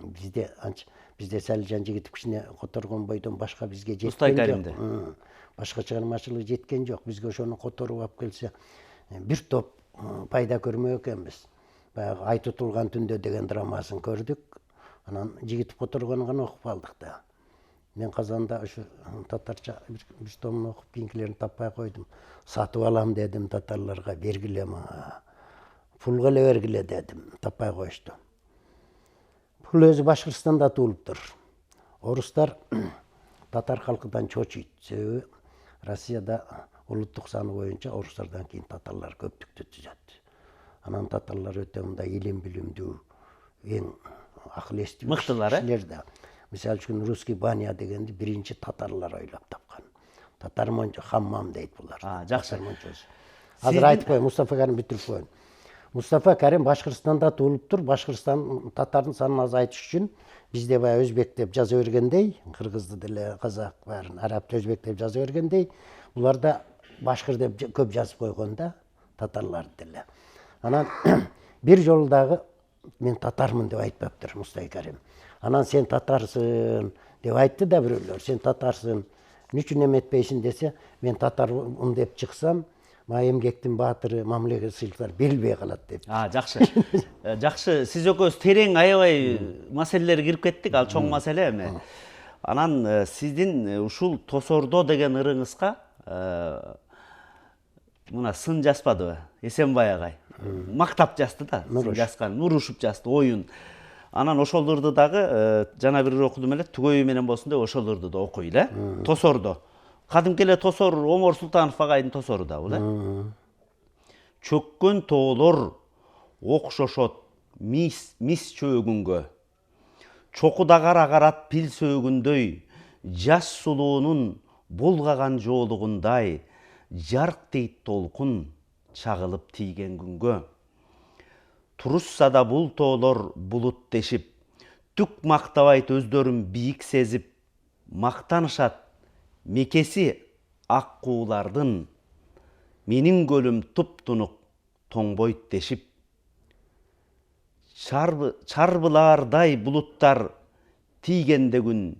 [SPEAKER 2] Бизде Салижан Жигитов кичине которгон бойдон башка бизге жеткен жок. Башка чыгармачылык жеткен жок. Бизге ошону которуп алып келсе, бир топ пайда көрмөк экенбиз. Баягы Ай тутулган түндө деген драмасын көрдүк. Анан Жигитов которгонун гана окуп алдык да. Мен Казанда ушу татарча бир томун окуп, кийинкилерин таппай койдум. Сатып алам дедим татарларга, бергиле мага. Пулга эле бергиле дедим, таппай коюшту. Бул өзү Башкырстанда туулуптур. Орустар татар калкыдан чочуйт. Себеби Россияда улуттук саны боюнча орустардан кийин татарлар көптүктү түзөт. Анан татарлар өтө мындай илим билимдүү, эң акыл эстүү
[SPEAKER 1] мыктылар,
[SPEAKER 2] да. Мисалы үчүн русский баня дегенди биринчи татарлар ойлоп тапкан. Татар мончо хаммам дейт булар.
[SPEAKER 1] Жакшы.
[SPEAKER 2] Азыр айтып коеюн, Мустафа Карим бүтүрүп коеюн. Мустафа Карим Башкырстанда туулуптур. Башкырстан татардын санын азайтыш үчүн бизде баягы өзбек деп жаза бергендей, кыргызды деле, казак баарын, арабты өзбек деп жаза бергендей, булар да башкыр деп көп жазып койгон да, татарларды деле. Анан бир жолу дагы мен татармын деп айтпаптыр Мустай Карим. Анан сен татарсың деп айтты да бирөөлөр. Сен татарсың, үчүн эметпейсиң десе, мен татармын деп чыксам, мага эмгектин баатыры, мамлекет сыйлыктар берилбей калат деп.
[SPEAKER 1] Жакшы. Жакшы, сиз экөөбүз терең аябай маселелерге кирип кеттик, ал чоң маселе эми. Анан сиздин ушул Тосордо деген ырыңызга мына сын жазбадыбы? Эсенбай агай. Мактап жазды да, сын жазган, урушуп жазды, оюн. Анан ошолорду дагы жана бир окудум эле, түгөйү менен болсун деп ошолорду да окуй эле. Тосордо. Кадимки эле тосор Омар Султанов агайдын тосору да бул, Чөккөн тоолор окшошот мис чөөгүнгө. Чокуда кара карат пил сөөгүндөй, жаш сулуунун булгаган жоолугундай, жарк дейт толкун чагылып тийген күнгө. Турушса да бул тоолор булут дешип, түк мактабайт өздөрүн бийик сезип, мактанышат мекеси ак куулардын, менин көлүм туп-тунук тоңбойт дешип. Чарбылаардай булуттар тийгенде күн,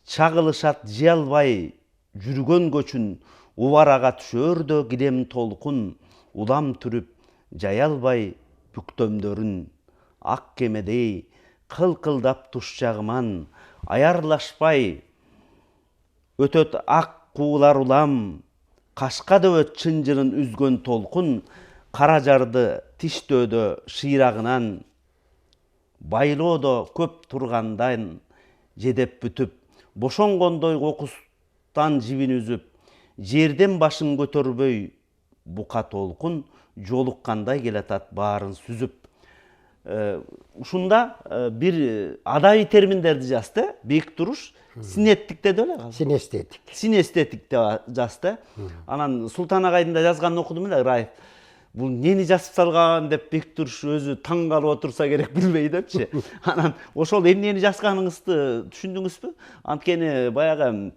[SPEAKER 1] чагылышат жей албай жүргөн көчүн, убарага түшөрдө килем толкун, улам түрүп жай албай бүктөмдөрүн. Ак кемедей кылкылдап туш жагыман, аярлашпай өтөт ак куулар улам, кашка дөбөт чынжырын үзгөн толкун, кара жарды тиштөөдө шыйрагынан, байлоодо көп тургандан жедеп бүтүп, бошонгондой кокустан жибин үзүп, жерден башын көтөрбөй бука толкун, жолуккандай келатат баарын сүзүп. Ушунда бир адабий терминдерди жазды, Бек Туруш, синеттик деди беле?
[SPEAKER 2] Синестетик.
[SPEAKER 1] Синестетик деп жазды. Анан Султан агайдын да жазганын окудум эле, Раев. Бул нени жазып салган деп Бек Туруш өзү таң калып отурса керек, билбей депчи. Анан ошол эмнени жазганыңызды түшүндүңүзбү? Анткени баягы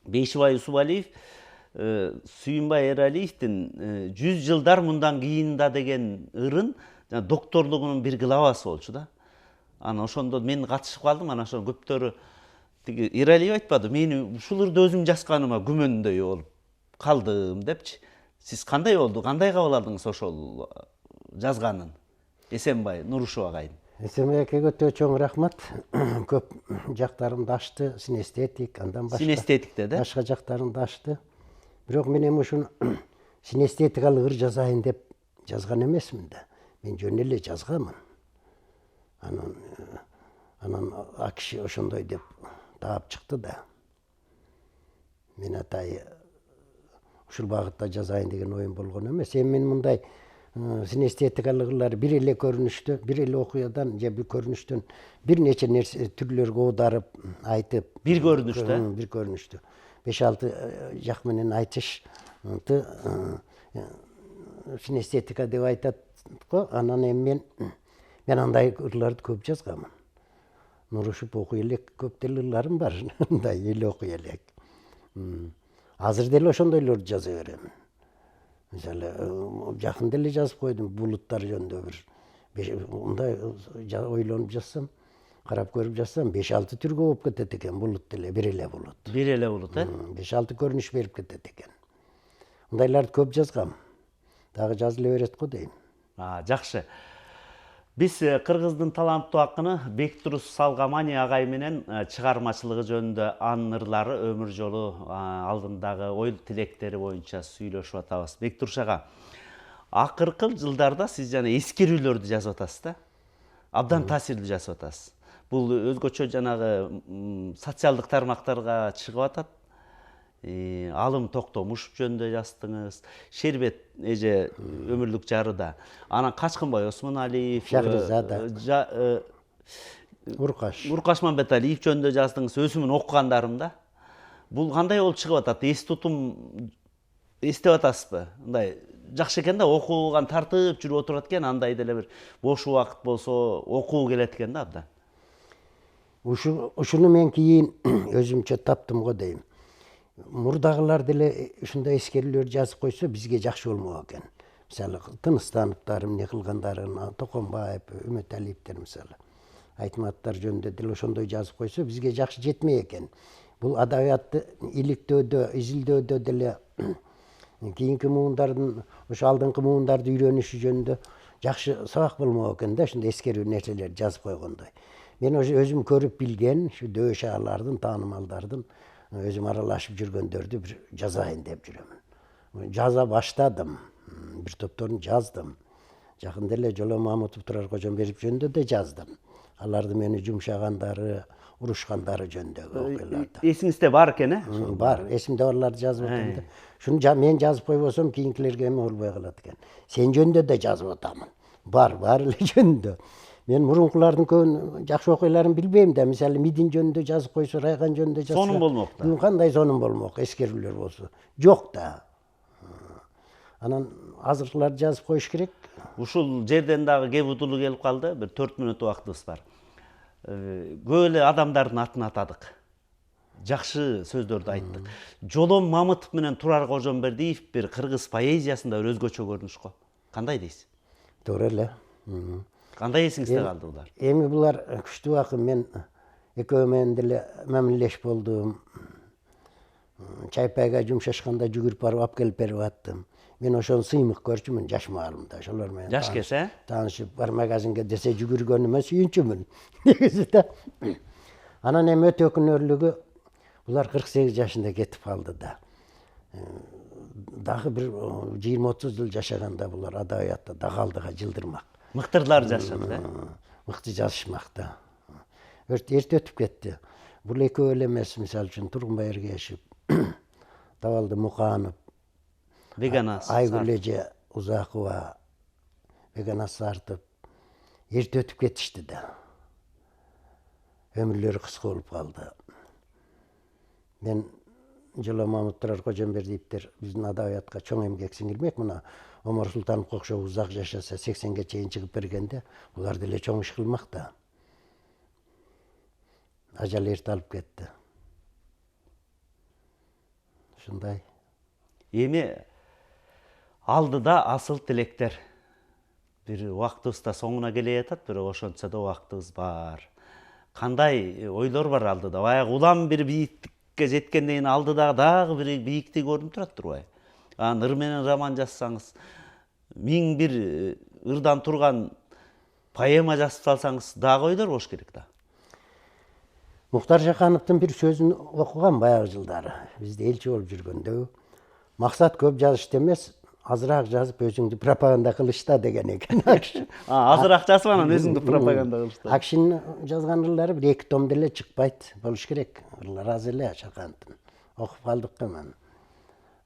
[SPEAKER 1] Бейшибай Усубалиев Сүйүнбай Эралиевдин 100 жылдар мындан кийин да деген ырын докторлугунун бир главасы болчу да. Анан ошондо мен катышып калдым, анан ошо көптөрү тиги Эралиев айтпады, мен ушул ырды өзүм жазганыма күмөндөй болуп калдым депчи. Сиз кандай болду, кандай кабыл алдыңыз ошол жазганын? Эсенбай Нурушев агайдын.
[SPEAKER 2] Эсенбай акеге өтө чоң рахмат. Көп жактарымды ачты, синестетик, андан башка.
[SPEAKER 1] Синестетик деди.
[SPEAKER 2] Башка жактарымды ачты. Бирок мен эми ушуну синестетикалык ыр жазайын деп жазган эмесмин да. Мен жөн эле жазганмын. Анан акиши ошондой деп таап чыкты да. Мен атай ушул багытта жазайын деген оюм болгон эмес. Эми мен мындай синестетикалык ырлар бир эле көрүнүштө, бир эле окуядан же бир көрүнүштөн бир нече нерсе түрлөргө аударып айтып,
[SPEAKER 1] бир көрүнүштө,
[SPEAKER 2] бир көрүнүштө 5-6 жак менен айтышты синестетика деп айтат го. Анан эми мен андай ырларды көп жазганмын. Нурушев окуй элек, көп деле ырларым бар. Мындай эле окуй элек. Азыр деле ошондойлорду жаза беремин. Мисалы, жакында эле жазып койдум булуттар жөнүндө бир мындай ойлонуп жазсам, карап көрүп жазсам 5-6 түргө болуп кетет экен булут деле, бир эле булут.
[SPEAKER 1] Бир эле булут,
[SPEAKER 2] 5-6 көрүнүш берип кетет экен. Мындайларды көп жазгам. Дагы жазыла берет го дейм.
[SPEAKER 1] Жакшы. Биз кыргыздын таланттуу акыны Бек Туруш Салгамани агай менен чыгармачылыгы жөнүндө анын ырлары, өмүр жолу, алдындагы ой тилектери боюнча сүйлөшүп атабыз. Бек Туруш ага, акыркы жылдарда сиз жана эскерүүлөрдү жазып атасыз да. Абдан таасирлүү жазып атасыз. Бул өзгөчө жанагы социалдык тармактарга чыгып атат. Алым Токтомушев жөнүндө жаздыңыз, Шербет эже өмүрлүк жарыда. Анан Качкынбай Осмоналиев,
[SPEAKER 2] Шахризада,
[SPEAKER 1] Уркаш Мамбеталиев жөнүндө жаздыңыз, өзүмүн окугандарымда. Бул кандай болуп чыгып атат? Эстеп атасызбы? Мындай жакшы экен да, окууган тартып жүрүп отурат экен, андай деле бир бош убакыт болсо окуу келет экен да абдан.
[SPEAKER 2] Ушуну мен кийин өзүмчө таптым го дейм. Мурдагылар деле ушундай эскерүүлөр жазып койсо бизге жакшы болмок экен. Мисалы Тыныстановдор эмне кылгандарын, Токонбаев, Үмөталиевдер мисалы. Айтматтар жөнүндө деле ошондой жазып койсо бизге жакшы жетмей экен. Бул адабиятты иликтөөдө, изилдөөдө деле кийинки муундардын, ошо алдыңкы муундарды үйрөнүшү жөнүндө жакшы сабак болмок экен да, ушундай эскерүү нерселерди жазып койгондой. Мен өзүм көрүп билген, ушу дөш аалардын, таанымалдардын өзүм аралашып жүргөндөрдү бир жазайын деп жүрөмүн. Жаза баштадым. Бир топторун жаздым. Жакында эле Жоло Мамутов, Турар Кожомбердиев жөнүндө да жаздым. аларды мени жумшагандары, урушкандары жөнүндөгү окуяларды.
[SPEAKER 1] Эсиңизде бар экен,
[SPEAKER 2] Бар, эсимде барларды жазып атам да. Шуну мен жазып койбосом кийинкилерге эме болбой калат экен. Сен жөнүндө да жазып атамын. Бар эле жөнүндө. Мен мурункулардын көбүн жакшы окуяларын билбейм да. Мисалы Мидин жөнүндө жазып койсо, Райган жөнүндө жазса.
[SPEAKER 1] Сонун болмок да.
[SPEAKER 2] Кандай сонун болмок, эскерүүлөр болсо. Жок да. Анан азыркыларды жазып коюш керек.
[SPEAKER 1] Ушул жерден дагы кеп удулуу келип калды. Бир 4 мүнөт убактыбыз бар. Көп эле адамдардын атын атадык. Жакшы сөздөрдү айттык. Жолом Мамытов менен Турар Кожомбердиев бир кыргыз поэзиясында бир өзгөчө көрүнүш го. Кандай дейсиз?
[SPEAKER 2] Туура эле.
[SPEAKER 1] Кандай эсиңизде калды булар?
[SPEAKER 2] Эми булар күчтүү акын. Мен экөө менен деле мамилелеш болдум. Чайпайга жумшашканда жүгүрүп барып алып келип берип аттым. Мен ошону сыймык көрчүмүн жаш маалымда. Ошолор менен
[SPEAKER 1] Жаш кез,
[SPEAKER 2] таанышып, бар магазинге десе жүгүргөнүмө сүйүнчүмүн. Негизи да. Анан эми өтө өкүнөрлүгү булар 48 жашында кетип калды да. Дагы бир 20-30 жыл жашаганда булар адабиятта дагы алдыга жылдырмак.
[SPEAKER 1] Мыктырлар жашап,
[SPEAKER 2] Мыкты жазышмак да. Эрте өтүп кетти. Бул экөө эле эмес, мисалы үчүн Тургунбай Эргешев, Табалды Муканов,
[SPEAKER 1] Беганас,
[SPEAKER 2] Айгүл эже Узакова, Беганас Сартов эрте өтүп кетишти да. Өмүрлөрү кыска болуп калды. Мен Жолом Мамытов, Турар Кожомбердиевдер биздин адабиятка чоң эмгек сиңирмек. Мына Омар Султановго окшоп узак жашаса, 80ге чейин чыгып бергенде, булар деле чоң иш кылмак да. Ажал эрте алып кетти. Ушундай.
[SPEAKER 1] Эми алдыда асыл тилектер. Бир убактыбыз да соңуна келе жатат, бирок ошончо да убактыбыз бар. Кандай ойлор бар алдыда? Баягы улам бир бийиктикке жеткенден кийин алдыда дагы бир бийиктик көрүнүп турат турбайбы? Ыр менен роман жазсаңыз, 1001 ырдан турган поэма жазып салсаңыз, дагы ойлор болуш керек да.
[SPEAKER 2] Мухтар Жакановдун бир сөзүн окугам баягы жылдары. Бизде элчи болуп жүргөндө. Максат көп жазышты эмес, азыраак жазып өзүңдү пропаганда кылышта деген экен.
[SPEAKER 1] Азыраак жазып анан өзүңдү пропаганда кылышта.
[SPEAKER 2] Акшин жазган ырлары бир 2 том деле чыкпайт болуш керек. Ырлар аз эле Жакановдун. Окуп калдык мен.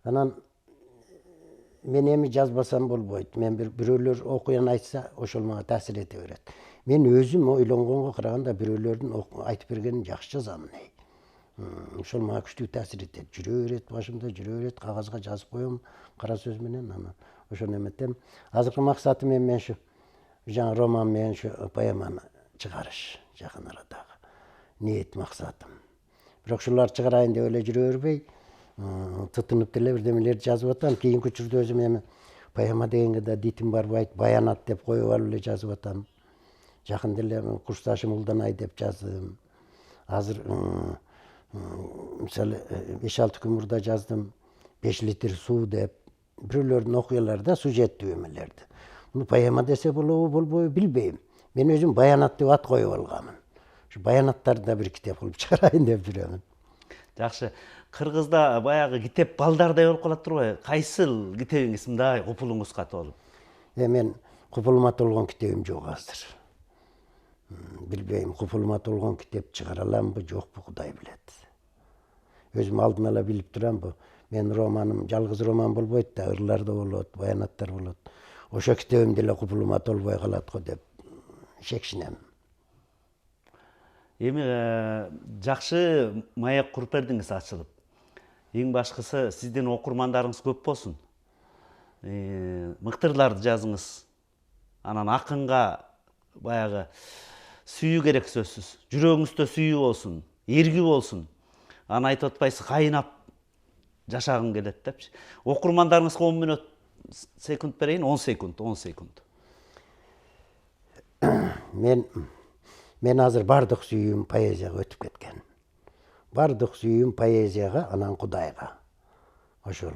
[SPEAKER 2] Анан мен эми жазбасам болбойт. Мен бирөөлөр окуян айтса, ошол мага таасир эте берет. Мен өзүм ойлонгонго караганда бирөөлөрдүн айтып бергенин жакшы жазам. Ошол мага күчтүү таасир этет. Жүрө берет башымда, жүрө берет, кагазга жазып коем кара сөз менен. Анан ошону эметем. Азыркы максатым мен ушу жаңы роман менен ушу поэманы чыгарыш жакын арадагы ниет максатым. Бирок ушулар чыгарайын деп эле жүрө бербей, тытынып деле бирдемелерди жазып атам. Кийинки учурда өзүм эми поэма дегенге да дитим барбайт, баянат деп коюп алып эле жазып атам. Жакын деле курсташым Улданай деп жаздым. Азыр мисалы 5-6 күн мурда жаздым 5 литр суу деп. Бирөөлөрдүн окуялары да сюжеттүү эмелерди. Муну поэма десе болобу, болбойбу билбейм. Мен өзүм баянат деп ат коюп алганмын. Ушу баянаттарды да бир китеп кылып чыгарайын деп жүрөмүн.
[SPEAKER 1] Жакшы. Кыргызда баягы китеп балдардай болуп калат турбайбы? Кайсыл китебиңиз мындай купулуңуз катуу болуп?
[SPEAKER 2] Мен купулума толгон китебим жок азыр. Билбейм, купулума толгон китеп чыгара аламбы, жокпу, Кудай билет. Өзүм алдын ала билип турам, бу менин романым жалгыз роман болбойт да, ырлар да болот, баянаттар болот. Ошо китебим деле купулума толбой калат го деп шекшинем.
[SPEAKER 1] Эми жакшы маек куруп бердиңиз ачылып. Эң башкысы сиздин окурмандарыңыз көп болсун. Мыктырларды жазыңыз. Анан акынга баягы сүйүү керек сөзсүз. Жүрөгүңүздө сүйүү болсун, эргүү болсун. Аны айтып атпайсыз, кайнап жашагым келет депчи. Окурмандарыңызга 10 мүнөт секунд берейин, 10 секунд.
[SPEAKER 2] Мен азыр бардык сүйүүм поэзияга өтүп кеткен. Бардык сүйүүм поэзияга, анан Кудайга. Ошол.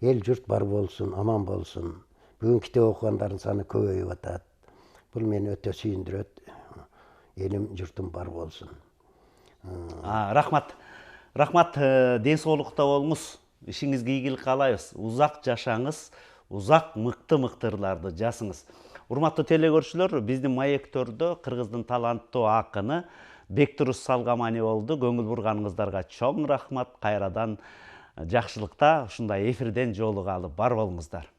[SPEAKER 2] Эл журт бар болсун, аман болсун. Бүгүн китеп окугандардын саны көбөйүп атат. Бул мени өтө сүйүндүрөт. Элим, журтум бар болсун.
[SPEAKER 1] Рахмат. Рахмат, ден соолукта болуңуз. Ишиңизге ийгилик каалайбыз. Узак жашаңыз, узак мыкты мыктырларды жазыңыз. Урматтуу телекөрүүчүлөр, биздин маектөрдө кыргыздын таланттуу акыны Бектурус Салгамани болду. Көңүл бурганыңыздарга чоң рахмат. Кайрадан жакшылыкта ушундай эфирден жолугалы бар болуңуздар.